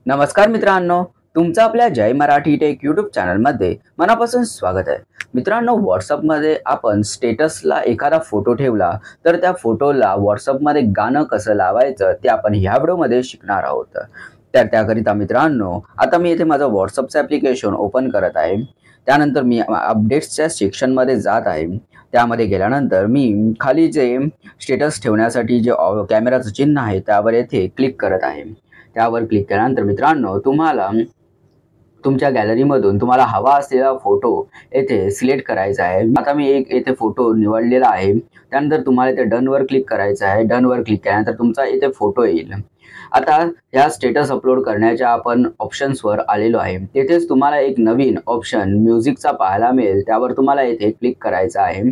नमस्कार मित्रांनो, तुमचं आपल्या जय मराठी टेक यूट्यूब चॅनलमध्ये मनापासून स्वागत आहे। मित्रांनो, व्हॉट्सअपमध्ये आपण स्टेटसला एखादा फोटो ठेवला तर त्या फोटोला व्हॉट्सअपमध्ये गाणं कसं लावायचं ते आपण ह्या व्हिडिओमध्ये शिकणार आहोत। तर त्याकरिता मित्रांनो, आता मी इथे माझं व्हॉट्सअपचं ॲप्लिकेशन ओपन करत आहे। त्यानंतर मी अपडेट्सच्या सेक्शनमध्ये जात आहे। त्यामध्ये गेल्यानंतर मी खाली जे स्टेटस ठेवण्यासाठी जे कॅमेराचं चिन्ह आहे त्यावर येथे क्लिक करत आहे। त्यावर क्लिक केल्यानंतर मित्रांनो, तुम्हाला तुमच्या गॅलरीमधून तुम्हाला हवा असलेला फोटो येथे सिलेक्ट करायचा आहे। आता मी एक येथे फोटो निवडलेला आहे। त्यानंतर तुम्हाला इथे डन वर क्लिक करायचं आहे। डन वर क्लिक केल्यानंतर तुमचा इथे फोटो येईल। आता या स्टेटस अपलोड करण्याच्या आपण ऑप्शन्सवर आलेलो आहे। तेथेच तुम्हाला एक नवीन ऑप्शन म्युझिकचा पाहायला मिळेल। त्यावर तुम्हाला इथे क्लिक करायचं आहे।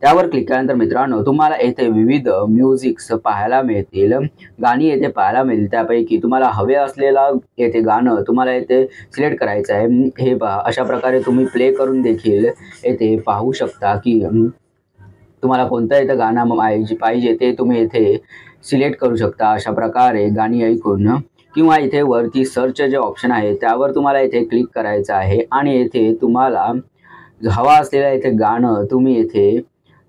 त्यावर क्लिक केल्यानंतर मित्रांनो, तुम्हाला येथे विविध म्युझिक्स पाहायला मिळतील, गाणी येथे पाहायला मिळतील। त्यापैकी तुम्हाला हवे असलेला येथे गाणं तुम्हाला येथे सिलेक्ट करायचं आहे। हे पहा, अशा प्रकारे तुम्ही प्ले करून देखील येथे पाहू शकता की तुम्हाला कोणतं इथं गाणं पाहिजे ते तुम्ही येथे सिलेक्ट करू शकता। अशा प्रकारे गाणी ऐकून किंवा इथे वरती सर्च जे ऑप्शन आहे त्यावर तुम्हाला इथे क्लिक करायचं आहे आणि येथे तुम्हाला हवा असलेलं इथे गाणं तुम्ही येथे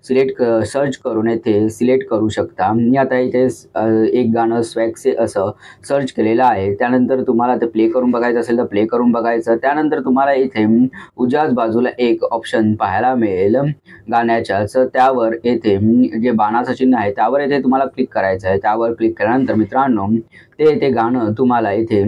सर्च करून येथे सिलेक्ट करू शकता। मी आता इथे एक गाणं स्वॅगचे असं सर्च केलेलं आहे। त्यानंतर तुम्हाला ते प्ले करून बघायचं असेल तर प्ले करून बघायचं। त्यानंतर तुम्हाला इथे उजव्या बाजूला एक ऑप्शन पाहायला मिळेल गाण्याच्याच, त्यावर येथे जे बाणाचं चिन्ह आहे त्यावर येथे तुम्हाला क्लिक करायचं आहे। त्यावर क्लिक केल्यानंतर मित्रांनो, ते येथे गाणं तुम्हाला इथे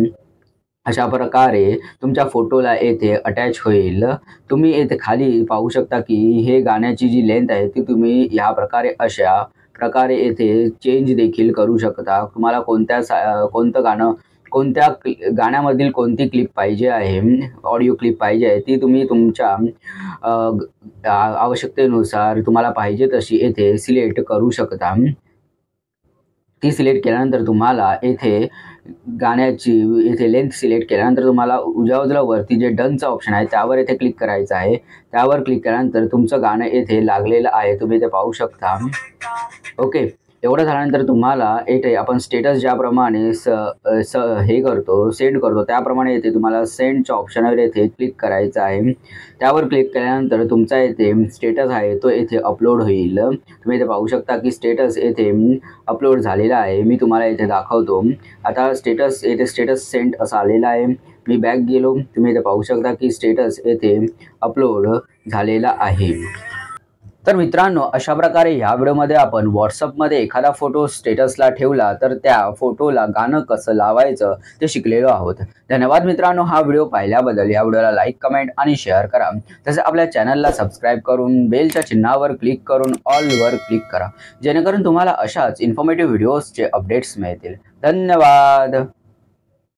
अशा प्रकारे तुमच्या फोटोला येथे अटॅच होईल। तुम्ही येथे खाली पाहू शकता की हे गाण्याची जी लेंथ आहे ती तुम्ही ह्या प्रकारे अशा प्रकारे येथे चेंज देखील करू शकता। तुम्हाला कोणतं गाणं, कोणत्या गाण्यामधील कोणती क्लिप पाहिजे आहे, ऑडिओ क्लिप पाहिजे आहे, ती तुम्ही तुमच्या आवश्यकतेनुसार तुम्हाला पाहिजे तशी येथे सिलेक्ट करू शकता। ती सिलेक्ट केल्यानंतर तुम्हाला येथे गाण्याची इथे लेंथ सिलेक्ट केल्यानंतर तुम्हाला उजव्या बाजूला वरती जे डनचं ऑप्शन आहे त्यावर येथे क्लिक करायचं आहे। त्यावर क्लिक केल्यानंतर तुमचं गाणं येथे लागलेलं आहे, तुम्ही इथे पाहू शकता। ओके, एवढं झाल्यानंतर तुम्हाला येथे आपण स्टेटस ज्याप्रमाणे हे करतो, सेंड करतो, त्याप्रमाणे येथे तुम्हाला सेंडच्या ऑप्शनवर येथे क्लिक करायचं आहे। त्यावर क्लिक केल्यानंतर तुमचा येथे स्टेटस आहे तो येथे अपलोड होईल। तुम्ही इथे पाहू शकता की स्टेटस येथे अपलोड झालेला आहे। मी तुम्हाला इथे दाखवतो। आता स्टेटस सेंड असं आलेलं आहे। मी बॅक गेलो, तुम्ही इथे पाहू शकता की स्टेटस येथे अपलोड झालेला आहे। तर मित्रांनो, अशा प्रकारे ह्या व्हिडिओमध्ये आपण व्हॉट्सअपमध्ये एखादा फोटो स्टेटसला ठेवला तर त्या फोटोला गाणं कसं लावायचं ते शिकलेलो आहोत। धन्यवाद मित्रांनो, हा व्हिडिओ पाहिल्याबद्दल। या व्हिडिओला लाईक, कमेंट आणि शेअर करा। तसेच आपल्या चॅनलला सबस्क्राईब करून बेलच्या चिन्हावर क्लिक करून ऑलवर क्लिक करा, जेणेकरून तुम्हाला अशाच इन्फॉर्मेटिव्ह व्हिडिओजचे अपडेट्स मिळतील। धन्यवाद।